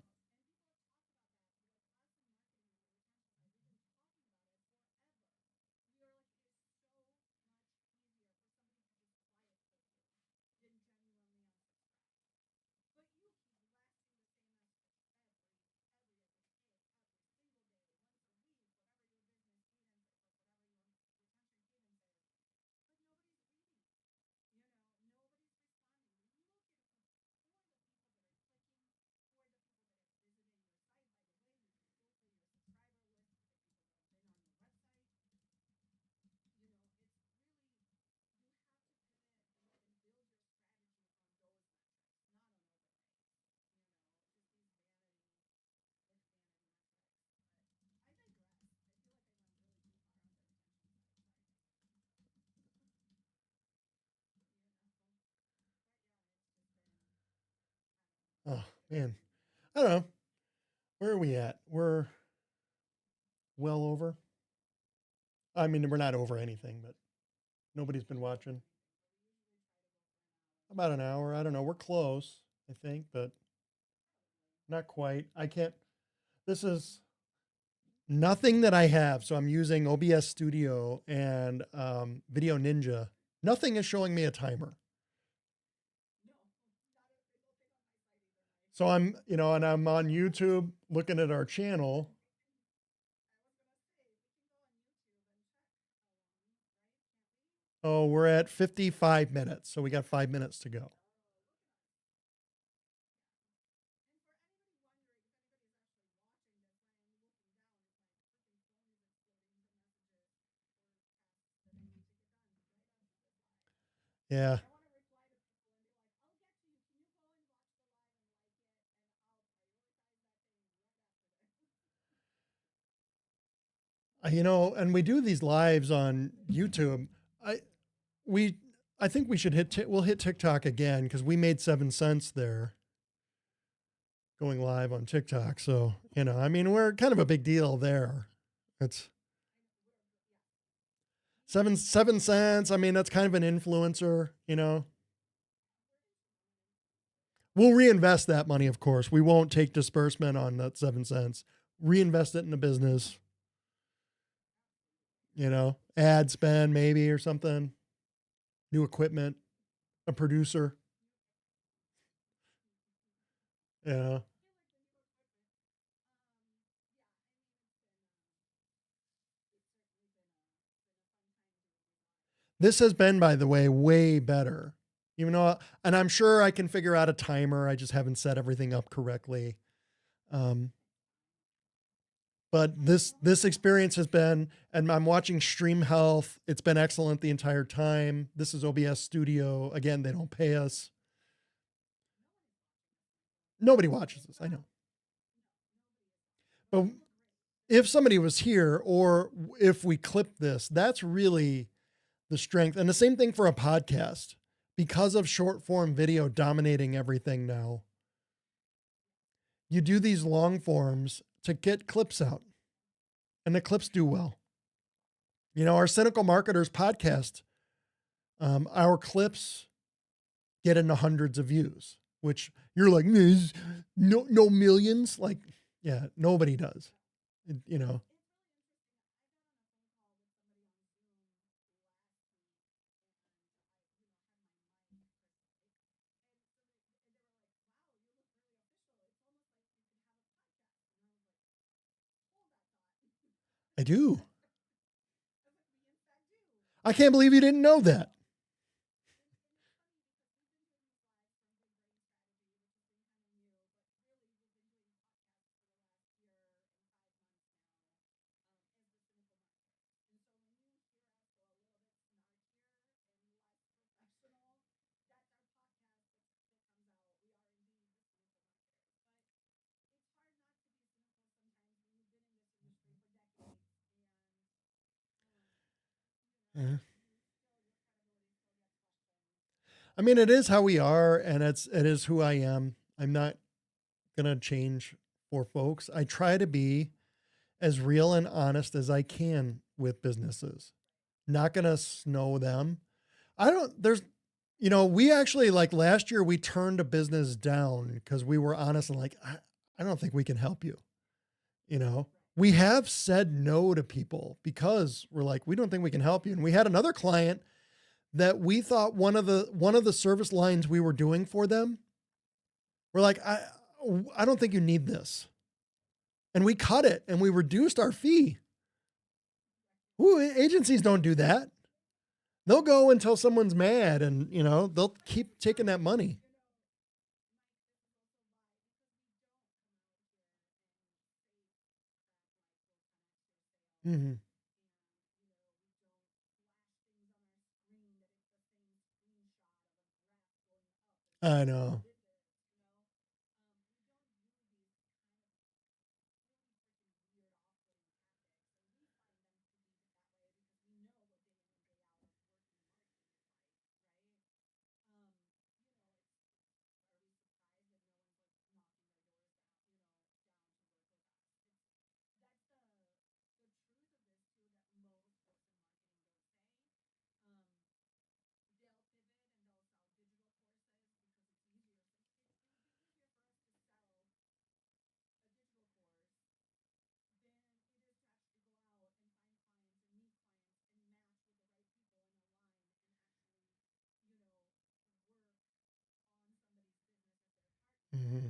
Speaker 1: Oh, man. I don't know. Where are we at? We're well over. I mean, we're not over anything, but nobody's been watching. About an hour. I don't know. We're close, I think, but not quite. I can't. This is nothing that I have. So I'm using OBS Studio and Video Ninja. Nothing is showing me a timer. So I'm, and I'm on YouTube looking at our channel. Oh, we're at 55 minutes. So we got 5 minutes to go. Yeah. And we do these lives on YouTube. I think we should we'll hit TikTok again because we made 7 cents there going live on TikTok. So, I mean, we're kind of a big deal there. It's 7 cents. I mean, that's kind of an influencer, We'll reinvest that money, of course. We won't take disbursement on that 7 cents. Reinvest it in a business. Ad spend maybe or something. New equipment, a producer. Yeah. This has been, by the way, way better. Even though, and I'm sure I can figure out a timer. I just haven't set everything up correctly. But this experience has been, and I'm watching Stream Health. It's been excellent the entire time. This is OBS Studio. Again, they don't pay us. Nobody watches this, I know. But if somebody was here, or if we clip this, that's really the strength. And the same thing for a podcast. Because of short form video dominating everything now, you do these long forms to get clips out, and the clips do well. Our Cynical Marketers podcast, our clips get into hundreds of views, which you're like, no millions. Like, yeah, nobody does. you know. I do. I can't believe you didn't know that. Yeah. I mean, it is how we are, and it is who I am. I'm not gonna change for folks. I try to be as real and honest as I can with businesses. Not gonna snow them. I don't. There's, we actually like last year we turned a business down because we were honest and like, I don't think we can help you. You know, we have said no to people because we're like, we don't think we can help you. And we had another client that we thought one of the service lines we were doing for them, we're like, I don't think you need this. And we cut it and we reduced our fee. Ooh, agencies don't do that. They'll go until someone's mad and, they'll keep taking that money. Hmm. I know. Hmm.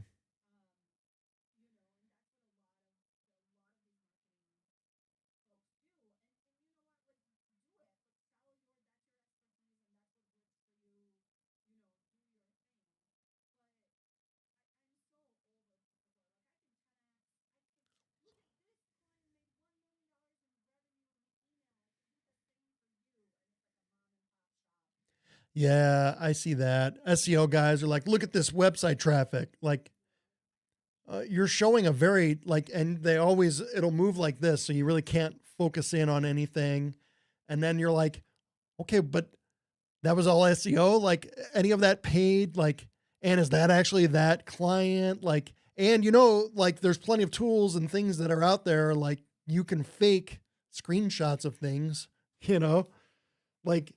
Speaker 1: Yeah, I see that. SEO guys are like, look at this website traffic. Like, you're showing a very like, and it'll move like this, so you really can't focus in on anything. And then you're like, okay, but that was all SEO. Like, any of that paid? Like, and is that actually that client? Like, and like, there's plenty of tools and things that are out there. Like, you can fake screenshots of things. You know, like,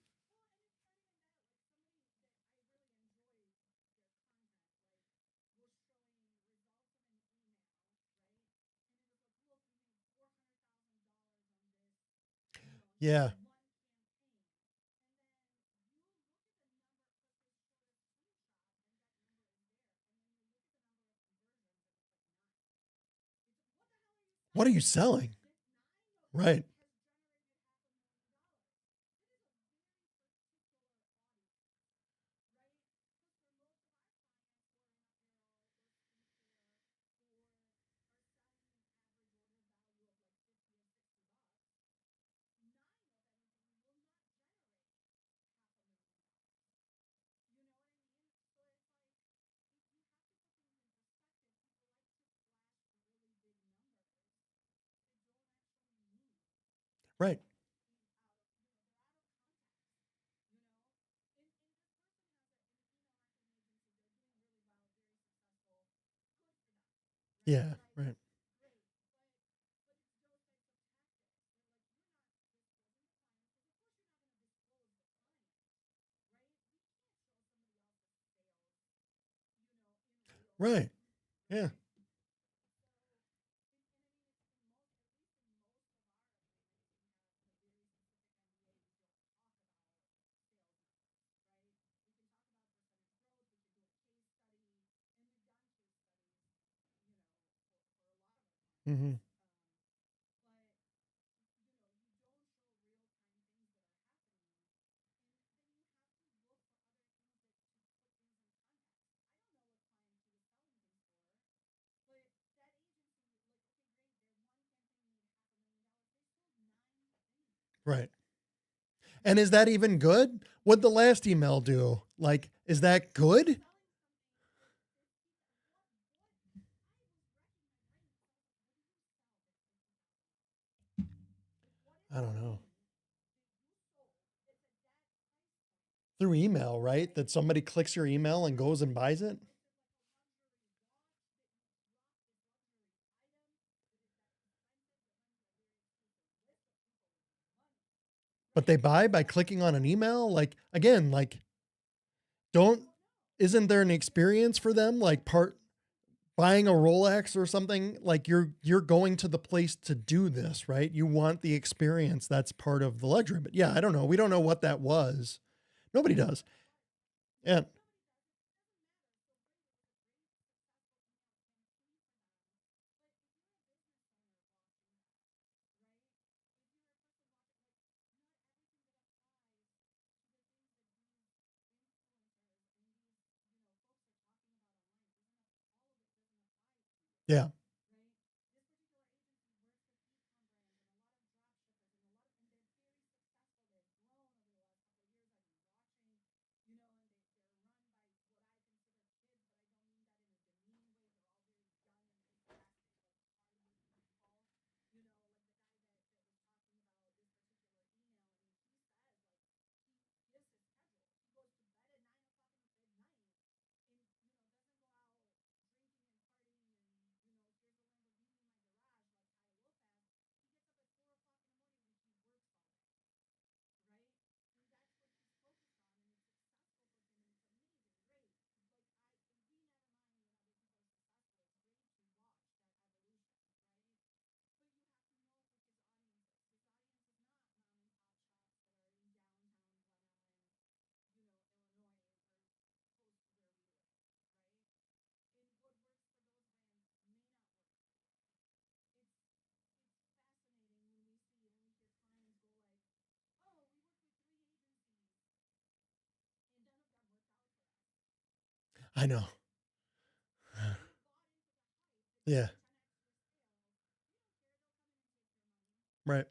Speaker 1: yeah, what are you selling? Right. Right. Yeah. Right. Right. Yeah. Mm-hmm. Right. And is that even good? What'd the last email do? Like, is that good? I don't know. Through email, right? That somebody clicks your email and goes and buys it. But they buy by clicking on an email? Like, again, like, don't, isn't there an experience for them? Like, buying a Rolex or something, like you're going to the place to do this, right? You want the experience. That's part of the luxury. But yeah, I don't know. We don't know what that was. Nobody does. Yeah. Yeah. I know. Yeah. Right.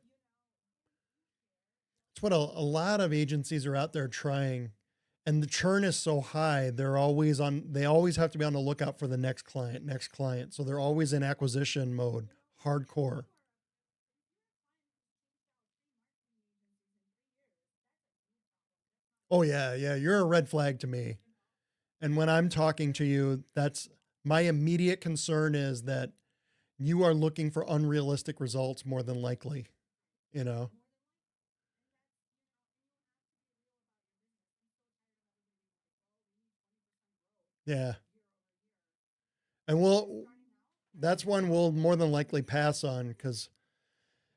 Speaker 1: It's what a lot of agencies are out there trying, and the churn is so high. They always have to be on the lookout for the next client, next client. So they're always in acquisition mode, hardcore. Oh yeah. Yeah. You're a red flag to me. And when I'm talking to you, that's my immediate concern is that you are looking for unrealistic results more than likely, you know? Yeah. And that's one we'll more than likely pass on because,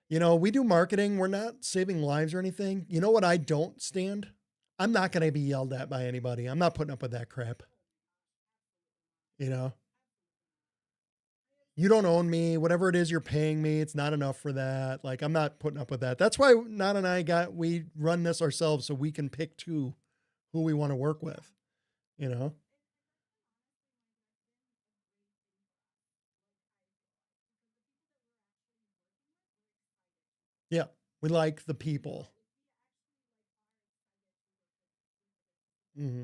Speaker 1: we do marketing. We're not saving lives or anything. You know what I don't stand? I'm not going to be yelled at by anybody. I'm not putting up with that crap. You know, you don't own me. Whatever it is you're paying me, it's not enough for that. Like, I'm not putting up with that. That's why Nat and we run this ourselves so we can pick who we want to work with, you know? Yeah. We like the people. Hmm.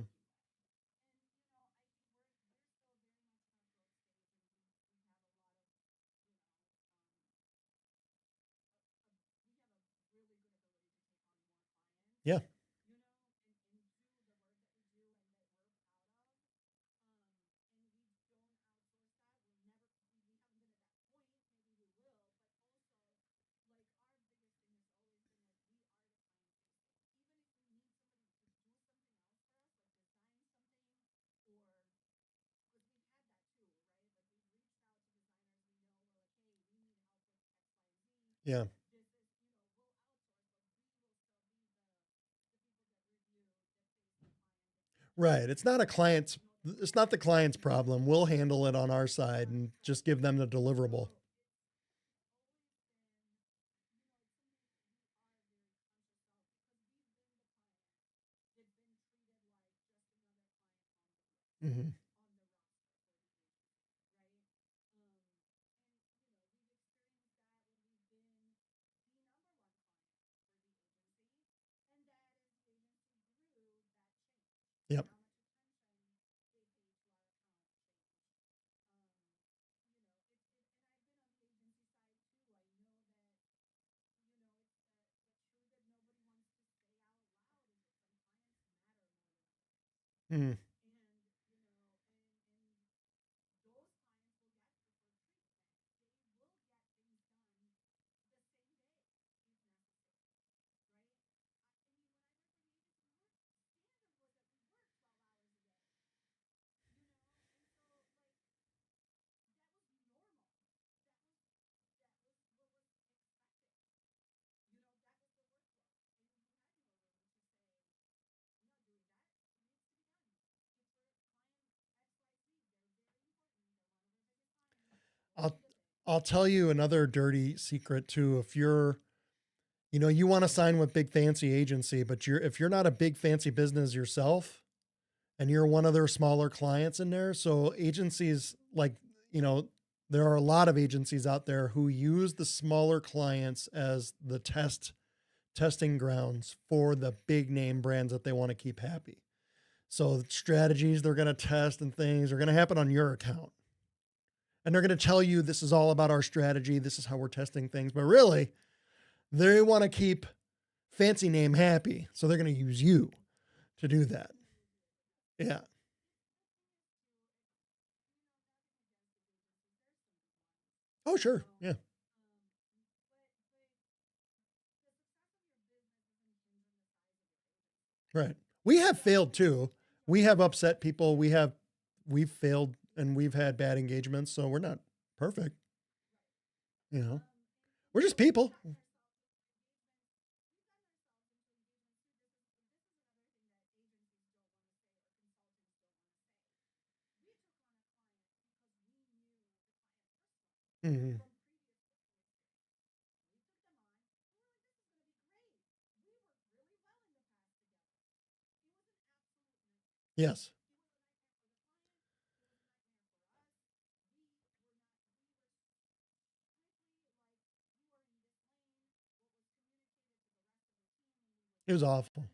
Speaker 1: Yeah. Yeah. Right. It's not the client's problem. We'll handle it on our side and just give them the deliverable. Mhm. Yep. Mm. I'll I'll tell you another dirty secret too. If you're, you want to sign with big fancy agency, but if you're not a big fancy business yourself and you're one of their smaller clients in there, so agencies like, you know, there are a lot of agencies out there who use the smaller clients as the testing grounds for the big name brands that they want to keep happy. So strategies they're going to test and things are going to happen on your account. And they're going to tell you this is all about our strategy. This is how we're testing things. But really, they want to keep fancy name happy. So they're going to use you to do that. Yeah. Oh, sure. Yeah. Right. We have failed too. We have upset people. We've failed and we've had bad engagements. So we're not perfect. You know, we're just people. Mhm. Yes. It was awful.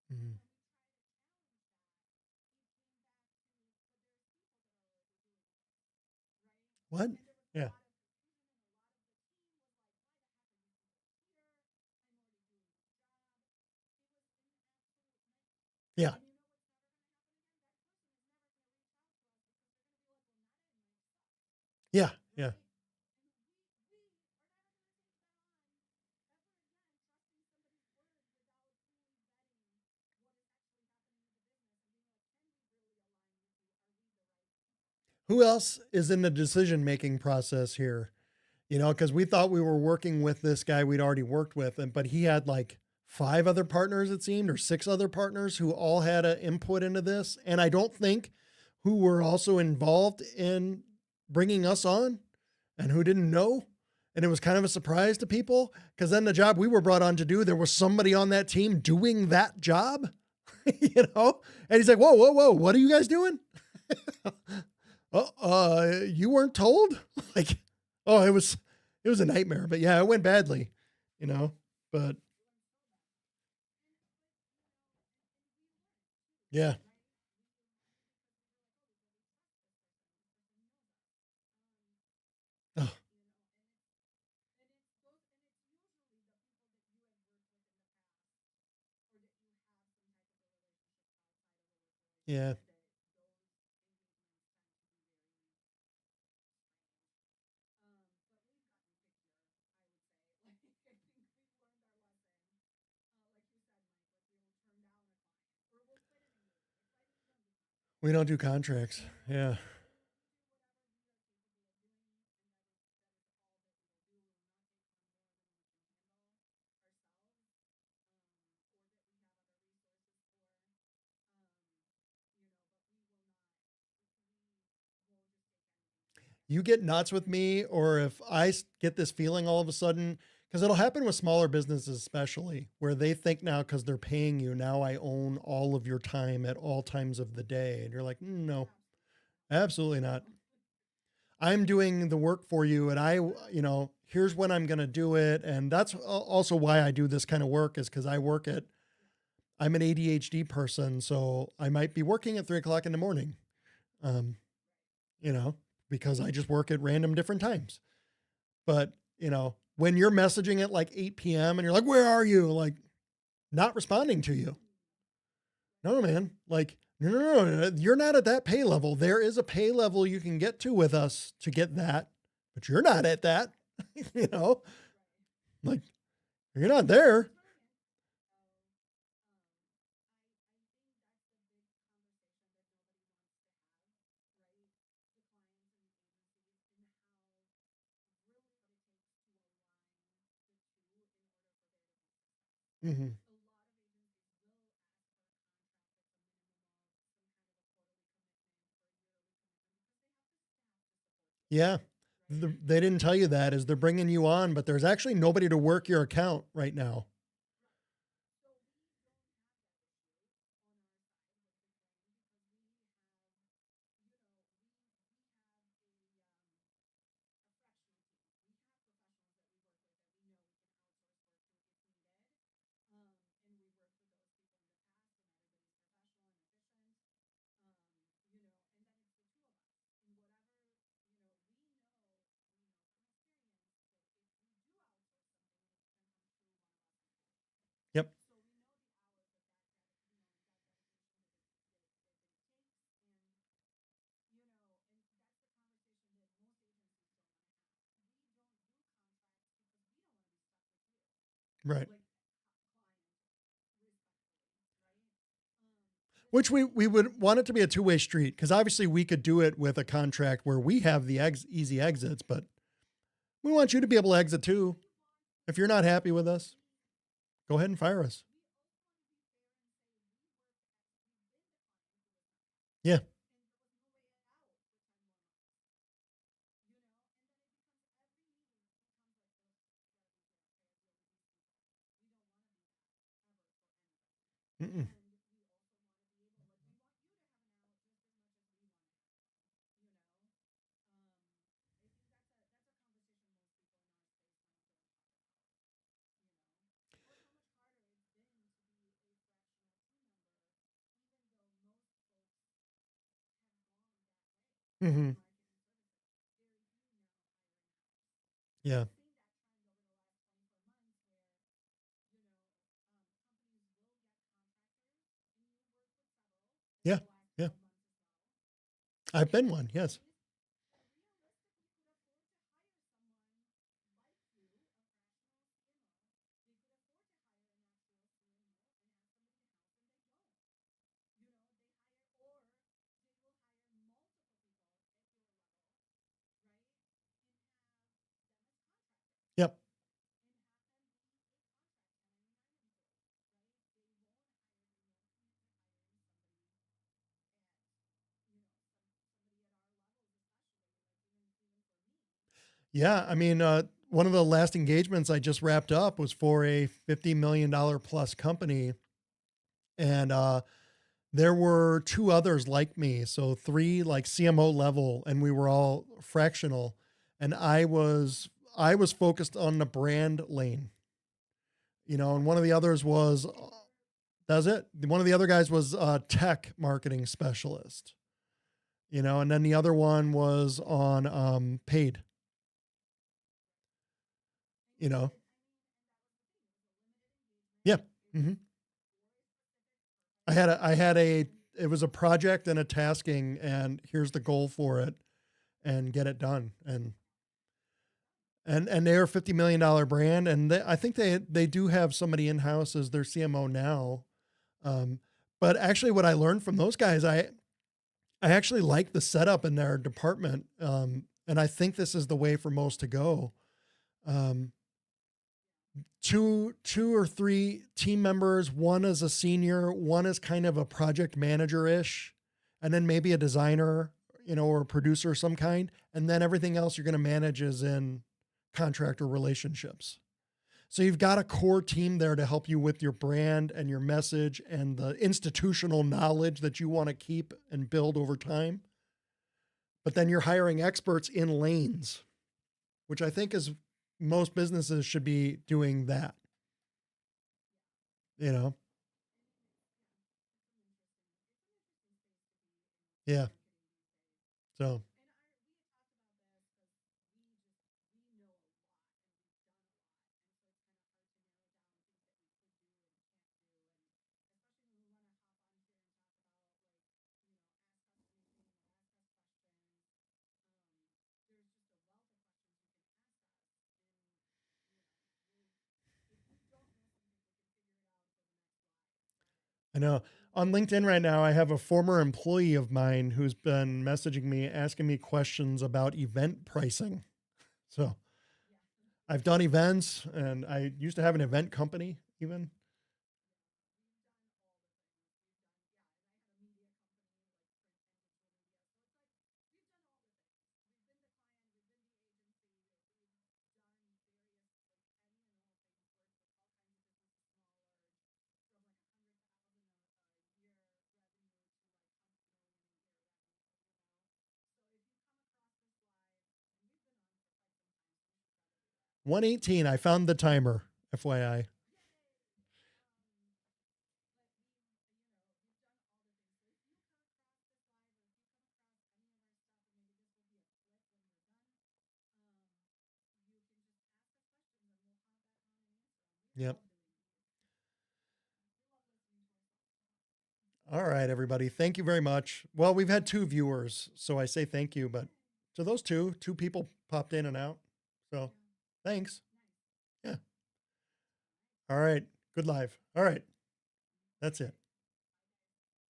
Speaker 1: Mhm. What? Yeah. Yeah. Yeah. Yeah. Who else is in the decision making process here? Because we thought we were working with this guy we'd already worked with, but he had like five other partners, it seemed, or six other partners who all had an input into this. And I don't think who were also involved in bringing us on and who didn't know. And it was kind of a surprise to people because then the job we were brought on to do, there was somebody on that team doing that job, And he's like, whoa, whoa, whoa, what are you guys doing? Oh, you weren't told? Like, oh, it was a nightmare. But yeah, it went badly, you know. But yeah. Oh, yeah. We don't do contracts. Yeah. you get nuts with me, or if get this feeling all of a sudden, because it'll happen with smaller businesses, especially where they think now, because they're paying you, now I own all of your time at all times of the day. And you're like, no, absolutely not. I'm doing the work for you, and here's when I'm going to do it. And that's also why I do this kind of work, is because I'm an ADHD person. So I might be working at 3 o'clock in the morning, um, because I just work at random different times. But, when you're messaging at like 8 p.m. and you're like, where are you? Like, not responding to you. No, man. Like, no. You're not at that pay level. There is a pay level you can get to with us to get that, but you're not at that, like you're not there. Hmm. Yeah. They didn't tell you that as they're bringing you on, but there's actually nobody to work your account right now. Yep. Right. Which we would want it to be a two-way street, because obviously we could do it with a contract where we have the easy exits, but we want you to be able to exit too. If you're not happy with us, go ahead and fire us. Yeah. Mm-mm. Mm-hmm. Yeah. Yeah. Yeah. I've been one. Yes. Yep. Yeah. I mean, one of the last engagements I just wrapped up was for a $50 million plus company. And there were two others like me. So three like CMO level, and we were all fractional. And I was focused on the brand lane, and one of the others was, that's it. One of the other guys was a tech marketing specialist, and then the other one was on paid, you know. Yeah. Hmm. I had a it was a project and a tasking, and here's the goal for it, and get it done. And they're a $50 million brand, and I think they do have somebody in house as their CMO now. Um, but actually, what I learned from those guys, I actually like the setup in their department, and I think this is the way for most to go. Um, two or three team members. One is a senior, one is kind of a project manager ish, and then maybe a designer, or a producer of some kind. And then everything else you're going to manage is in contractor relationships. So you've got a core team there to help you with your brand and your message and the institutional knowledge that you want to keep and build over time. But then you're hiring experts in lanes, which I think is most businesses should be doing that. Yeah. So, I know on LinkedIn right now, I have a former employee of mine who's been messaging me, asking me questions about event pricing. So I've done events and I used to have an event company even. $118. I found the timer, FYI. Yep. All right, everybody. Thank you very much. Well, we've had 2 viewers, so I say thank you, but to those 2 people popped in and out. So thanks. Yeah. All right. Good live. All right. That's it.